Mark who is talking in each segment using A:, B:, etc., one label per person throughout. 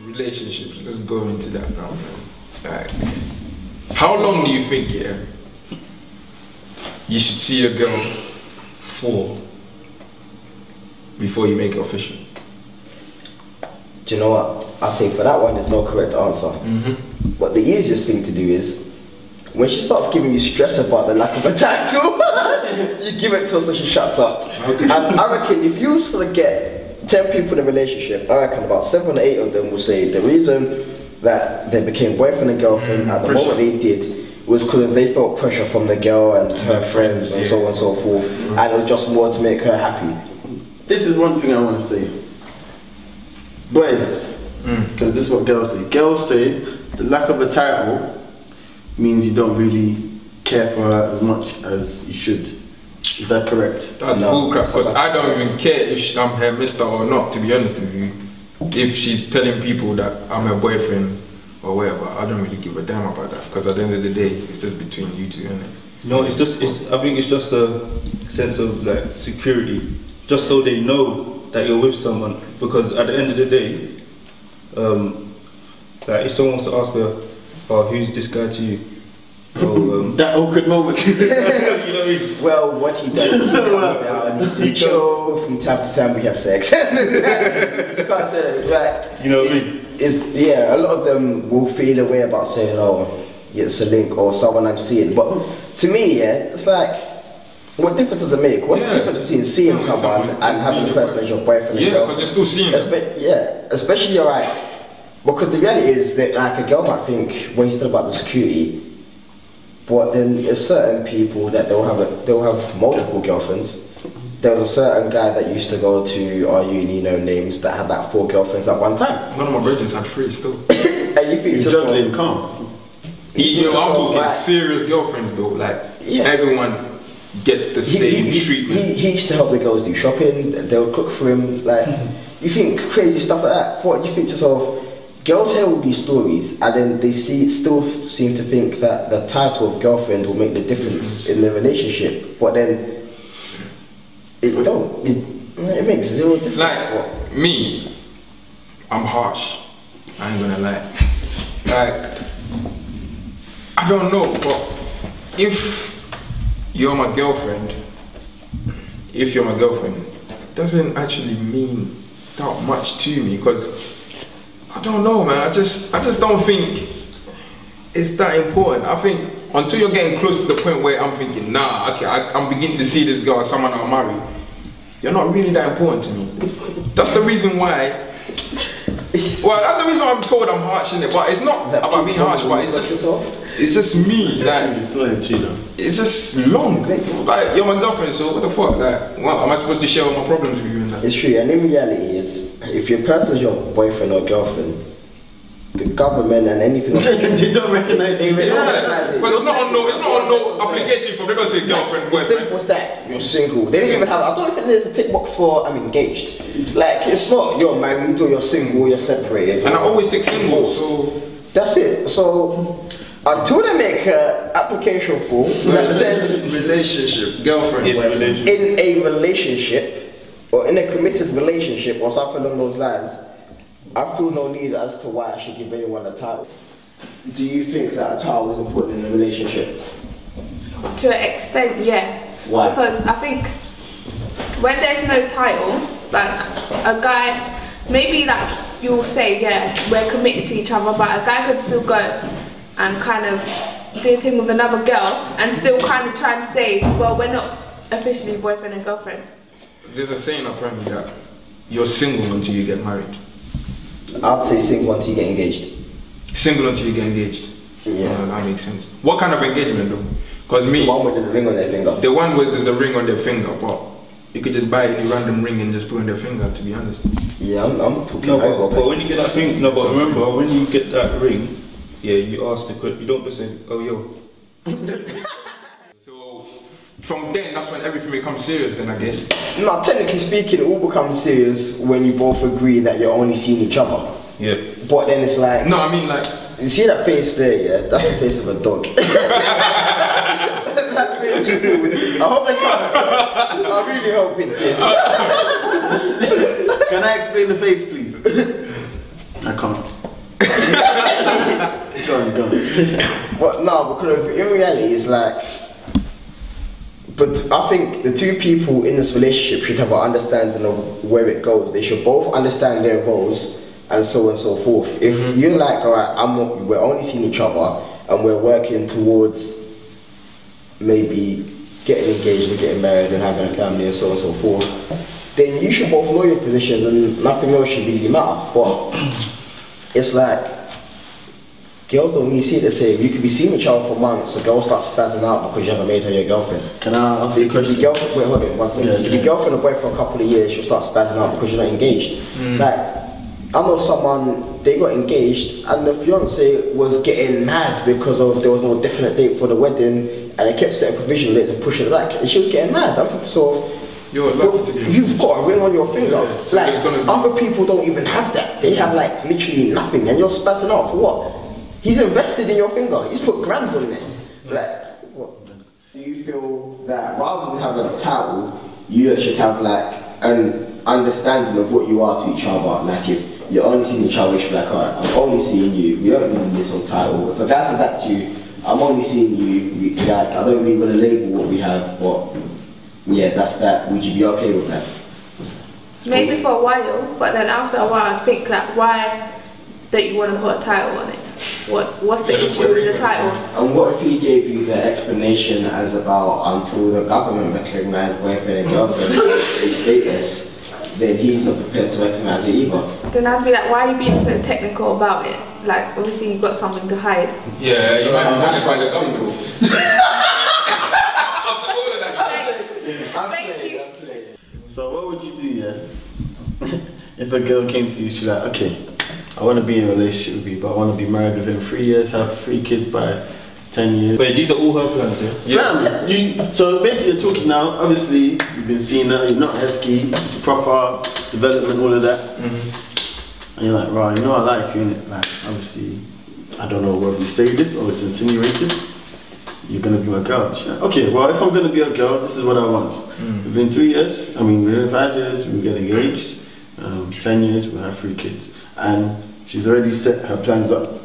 A: Relationships, let's go into that now. Like, how long do you think, you should see a girl for before you make it official?
B: Do you know what? I say for that one, there's no correct answer. But the easiest thing to do is, when she starts giving you stress about the lack of a title, you give it to her so she shuts up. Okay. And I reckon if you was to get 10 people in a relationship, I reckon about 7 or 8 of them will say the reason that they became boyfriend and girlfriend at the moment they did was because they felt pressure from the girl and her friends and so on and so forth, and it was just more to make her happy.
C: This is one thing I want to say. Boys, because this is what girls say. Girls say the lack of a title means you don't really care for her as much as you should. Is that correct?
A: That's bullcrap, because I don't even care if I'm her mister or not, to be honest with you. If she's telling people that I'm her boyfriend or whatever, I don't really give a damn about that, because at the end of the day, it's just between you two, isn't it?
D: No, I think it's just a sense of like security, just so they know that you're with someone, because at the end of the day, like if someone wants to ask her, oh, who's this guy to you?
C: That awkward moment.
D: You know what I mean?
B: Well, what he does is he comes down, he chill, from time to time we have sex. You can't say that, like,
D: you know what I mean?
B: Yeah, a lot of them will feel a way about saying, oh, yeah, it's a link or someone I'm seeing. But to me, it's like, what difference does it make? What's the difference between seeing someone and having the person as your boyfriend?
A: Yeah, because you're still seeing them.
B: Especially you're right. Because the reality is that like a girl might think, well, he's still about the security. But then there's certain people that they'll have multiple girlfriends. There was a certain guy that used to go to our uni, no names, that had like 4 girlfriends at one time.
A: None of my brothers had 3 still.
B: And you think
C: he's juggling calm.
A: I'm talking serious girlfriends though. Like everyone gets the same treatment.
B: He used to help the girls do shopping. They would cook for him. Like you think crazy stuff like that. What you think to yourself? Girls hear all these stories and then they still seem to think that the title of girlfriend will make the difference in the relationship, but then it don't. It makes 0 difference.
A: Like me, I'm harsh. I ain't gonna lie. Like I don't know, but if you're my girlfriend, it doesn't actually mean that much to me, because I don't know, man. I just don't think it's that important. I think until you're getting close to the point where I'm thinking, nah, okay, I'm beginning to see this girl as someone I'll marry, you're not really that important to me. That's the reason why. Well, that's the reason why I'm told I'm harsh in it, but it's not about being harsh, but it's just me. Like, it's just long. Like, you're my girlfriend, so what the fuck? Like, what am I supposed to share all my problems with you and that?
B: It's true, and in reality, if your person's your boyfriend or girlfriend, the government and anything else,
C: they don't recognize it.
B: They don't recognize it.
A: But it's not on no application for people to say girlfriend, boyfriend.
B: It's simple as that. You're single. They didn't even have. I don't think there's a tick box for I'm engaged. Like it's not you're married or you're single, you're separated.
A: And I always take single, so
B: that's it. So until they make an application form that says
C: relationship, girlfriend,
B: in a relationship or in a committed relationship or something along those lines, I feel no need as to why I should give anyone a title. Do you think that a title is important in a relationship?
E: To an extent, yeah.
B: Why?
E: Because I think when there's no title, like a guy, maybe like you'll say, yeah, we're committed to each other, but a guy could still go and kind of do a thing with another girl and still kind of try and say, well, we're not officially boyfriend and girlfriend.
A: There's a saying apparently that you're single until you get married.
B: I'd say single until you get engaged.
A: Single until you get engaged.
B: Yeah.
A: That makes sense. What kind of engagement though? Because
B: The
A: me,
B: one with there's a ring on their finger.
A: the one where there's a ring on their finger, but you could just buy any random ring and just put on their finger, to be honest.
B: Yeah, I'm talking
D: No,
B: about
D: but when you get that ring, no, but remember when you get that ring, yeah, you ask the question. You don't just say, "Oh, yo."
A: So from then, that's when everything becomes serious. Then I guess.
B: No, technically speaking, it all becomes serious when you both agree that you're only seeing each other.
D: Yeah.
B: But then it's like,
A: No, I mean like.
B: you see that face there, yeah? That's the face of a dog. That face is cool. I hope they can't. I really hope it did.
C: Can I explain the face, please? I can't. Go on.
B: But no, because in reality, it's like. But I think the two people in this relationship should have an understanding of where it goes. They should both understand their roles and so forth. If you're like, alright, we're only seeing each other and we're working towards maybe getting engaged and getting married and having a family and so forth, then you should both know your positions and nothing else should really matter. But it's like, girls don't need to see it the same. You could be seeing each other for months, a girl starts spazzing out because you haven't made her your girlfriend.
C: Can I answer
B: You
C: your
B: could be
C: question?
B: girlfriend, wait, hold on one second.
C: Yeah,
B: You could be girlfriend or boyfriend for a couple of years, she'll start spazzing out because you're not engaged. Like, I know someone, they got engaged and the fiance was getting mad because of there was no definite date for the wedding and they kept setting provisional dates and pushing it back and she was getting mad. I'm thinking sort of,
A: You're lucky to be.
B: you've got a ring on your finger.
A: Yeah, so
B: Like,
A: there's gonna be-
B: other people don't even have that. They have like literally nothing and you're spazzing out for what? He's invested in your finger. He's put grams on there. Like, what? Do you feel that rather than having a title, you should have like an understanding of what you are to each other? Like if you're only seeing each other, you should be like, alright, I'm only seeing you. We don't need this on title. If a guy said that to you, I'm only seeing you. Like I don't really want to label what we have, but yeah, that's that. Would you be okay with that?
E: Maybe for a while, but then after a while I'd think like, why don't you want to put a title on it? What's the issue with the title?
B: And what if he gave you the explanation as about until the government recognised boyfriend and girlfriend as status, then he's not prepared to recognise it either?
E: Then I'd be like, why are you being so technical about it? Like, obviously you've got something to hide.
A: Yeah, you might
B: That's
A: find
B: why
A: a
B: it's
A: couple.
E: Thank you.
C: So what would you do, yeah? If a girl came to you, she's like, okay, I want to be in a relationship with you, but I want to be married within 3 years, have 3 kids by 10 years.
D: Wait, these are all her plans, yeah?
C: Fam, so basically you're talking now, obviously you've been seeing her, you're not hesky, it's proper development, all of that. And you're like, right, you know I like you, innit? Like, obviously, I don't know whether you say this or it's insinuated. You're gonna be my girl. She's like, okay, well if I'm gonna be a girl, this is what I want. Within 2 years, I mean within 5 years, we'll get engaged. 10 years, we'll have 3 kids. And she's already set her plans up.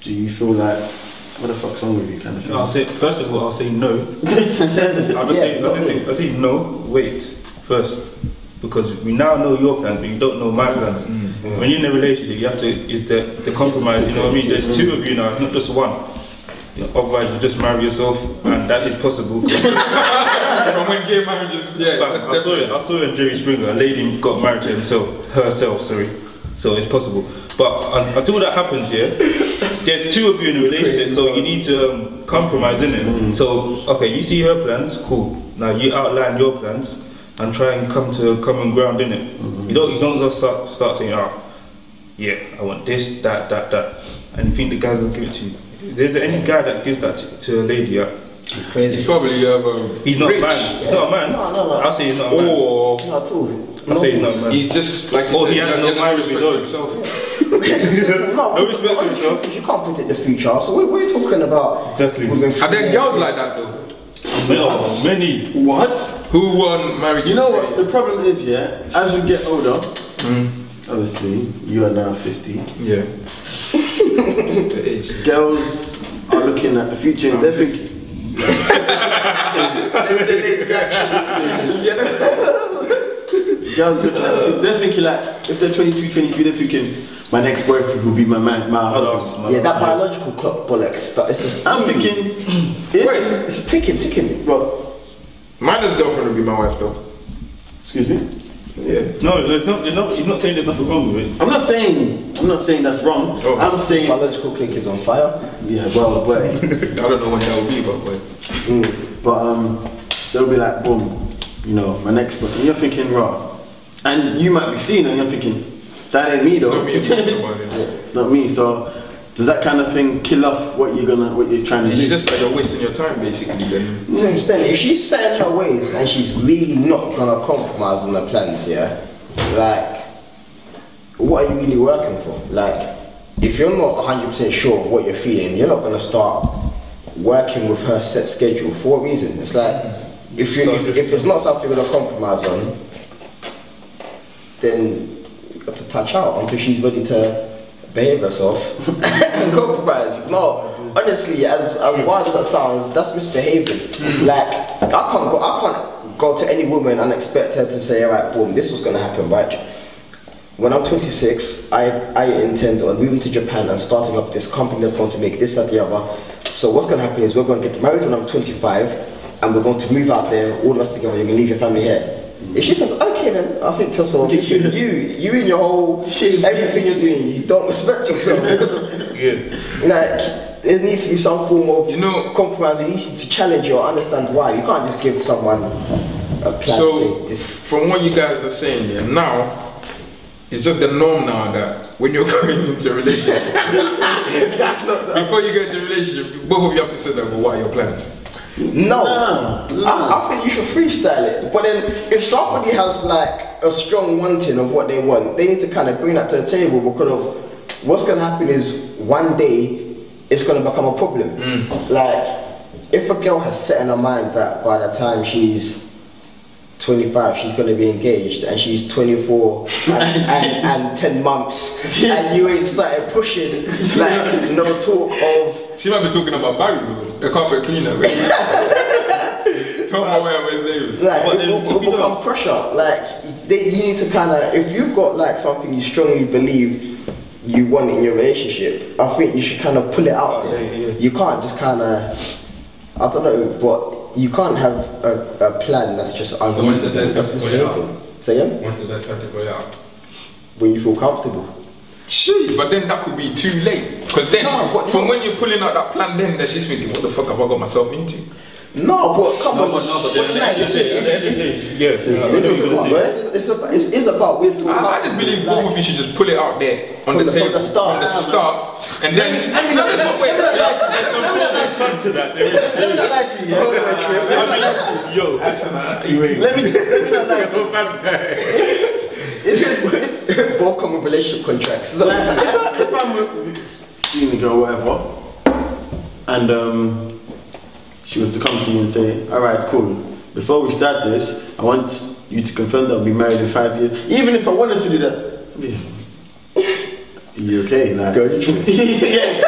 C: Do you feel like, what the fuck's wrong with you kind of thing?
D: I'll say, first of all, I'll say no. I'll say no, wait, first. Because we now know your plans, but you don't know my plans. When you're in a relationship, you have to, is the compromise, you know what I mean? There's 2 of you now, not just 1. You know, otherwise you just marry yourself, and that is possible.
A: From when gay marriages, yeah.
D: I saw it in Jerry Springer, a lady got married to herself, sorry. So it's possible. But until that happens, yeah, there's 2 of you in a relationship, so you need to compromise, innit? So, okay, you see her plans, cool. Now you outline your plans and try and come to a common ground, innit? You don't just start saying, oh, yeah, I want this, that, and you think the guys will give it to you. Is there any guy that gives that to a lady, yeah?
B: It's crazy.
A: He's probably
D: he's not
A: rich.
D: a man. He's not a man.
B: No.
D: I'll say he's not a man.
A: Or
B: Not at all.
D: I'll say he's not a man.
A: he's just like you
D: Or
A: said,
D: he has no mind of his own.
A: himself.
B: No,
D: respect
B: the only
D: yourself.
B: truth is you can't predict the future. So what are you talking about?
D: Exactly.
B: Within
A: Are
B: 3
A: there
B: years?
A: girls like that though?
D: Many.
C: What?
A: Who won marriage?
C: You know what? The problem is, yeah, as we get older, obviously, you are now 50.
A: Yeah. The age.
C: Girls are looking at the future and they're thinking. Girls looking at, they're thinking like, if they're 22, 23, they're thinking, my next boyfriend will be my man, my husband.
B: Yeah, that biological clock bollocks. It's just.
C: I'm thinking, if,
B: It's ticking.
C: well,
A: Mine girlfriend would be my wife though.
C: excuse me?
A: Yeah.
D: No, there's not, he's not saying there's nothing wrong with it.
C: I'm not saying that's wrong.
A: Oh.
C: I'm saying,
B: Biological click is on fire.
C: yeah, well, but
A: I don't know when that will be, but
C: they'll be like, boom, you know, my next book, and you're thinking, raw, and you might be seeing it, and you're thinking, that ain't me though.
A: it's not me talking about it.
C: It's not me. So does that kind of thing kill off what you're trying to do?
A: It's just like you're wasting your time, basically. Then
B: To an extent, if she's set in her ways and she's really not gonna compromise on her plans, yeah, like, what are you really working for? Like, if you're not 100% sure of what you're feeling, you're not gonna start working with her set schedule. For what reason? It's like, if it's not something you're gonna compromise on, then you have to touch out until she's ready to behave herself and compromise. No, honestly, as wild as that sounds, that's misbehaving. Like, I can't go to any woman and expect her to say, alright, boom, this was gonna happen, right? When I'm 26, I intend on moving to Japan and starting up this company that's going to make this, that, the other. So what's gonna happen is we're gonna get married when I'm 25 and we're going to move out there, all of us together, you're gonna leave your family here. If she says, okay then, I think to herself, you in your whole, everything you're doing, you don't respect yourself.
D: Yeah.
B: Like, there needs to be some form of,
A: you know,
B: compromise. You need to challenge you or understand why. You can't just give someone a plan.
A: So, from what you guys are saying here, now, it's just the norm now that when you're going into a relationship,
B: That's not
A: before you get into a relationship, both of you have to sit down, but what are your plans?
B: No, I think you should freestyle it. But then, if somebody has like a strong wanting of what they want, they need to kind of bring that to the table, because of what's going to happen is one day it's going to become a problem. Like, if a girl has set in her mind that by the time she's 25 she's going to be engaged, and she's 24 and 10 months and you ain't started pushing, like, no talk of.
A: She might be talking about Barry, the carpet cleaner. Talk about where his name is.
B: Like, it will become pressure. Like, you need to kind of, if you've got like something you strongly believe you want in your relationship, I think you should kind of pull it out there. You can't just kind of, I don't know, but you can't have a plan that's just
F: So what's the best time to go out?
B: Say again?
F: What's the best time to go out?
B: When you feel comfortable.
A: Jeez, but then that could be too late. Because then, when you're pulling out that plan, then that she's thinking, what the fuck have I got myself into?
B: No, but come on.
D: But at the end of the day, yes.
B: It's about when you feel
A: I just believe both of you should just pull it out there on the table from the start, and then. No, that's not wait.
D: Come to that.
C: Let me not lie to you.
D: Yo,
C: Let me not lie to you.
B: if both come with relationship contracts. So
C: Like, if I'm seeing a girl, whatever, and she was to come to me and say, alright, cool, before we start this, I want you to confirm that we'll be married in 5 years. Even if I wanted to do that, I'd be, are you okay? Like,
B: Girl, you tripping.
C: yeah.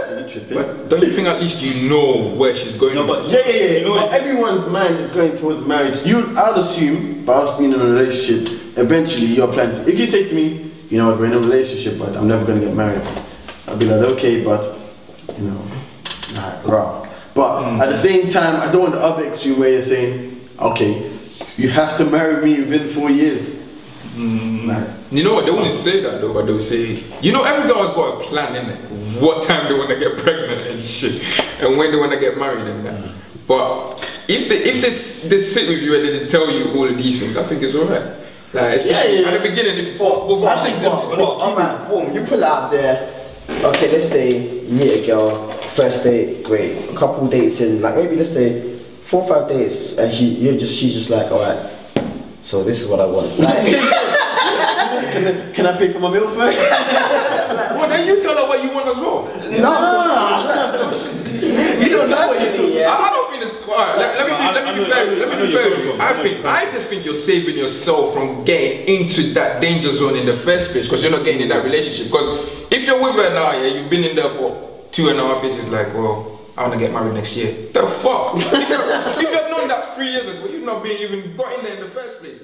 C: Are you tripping?
A: But don't you think at least you know where she's going?
D: No, but
C: Yeah.
D: You know
C: But
D: what?
C: everyone's mind is going towards marriage. I'd assume, by us being in a relationship, eventually your plans. If you say to me, you know, we're in a relationship, but I'm never going to get married, I'd be like, okay, but, you know, like, raw. But at the same time, I don't want the other extreme where you're saying, okay, you have to marry me within 4 years. Like,
A: You know what? They wouldn't say that though, but they'll say, you know, every girl has got a plan in it. What time they want to get pregnant and shit, and when they want to get married and that. But if they sit with you and they tell you all of these things, I think it's alright. Like, especially at the beginning, if both
B: I think alright, boom, you pull it out there. Okay, let's say you meet a girl, first date, great. A couple dates in, like maybe let's say 4 or 5 days, and she's just like, alright, so this is what I want. Like,
C: can I pay for my meal first?
A: well, then you tell her what you want as well.
B: no, you don't know what you need, yeah.
A: I don't think it's alright. Let me be fair. I just think you're saving yourself from getting into that danger zone in the first place, because you're not getting in that relationship. Because if you're with her now, yeah, you've been in there for 2.5 years. It's like, well, I want to get married next year. The fuck? If you had known that 3 years ago, you'd not been even got in there in the first place.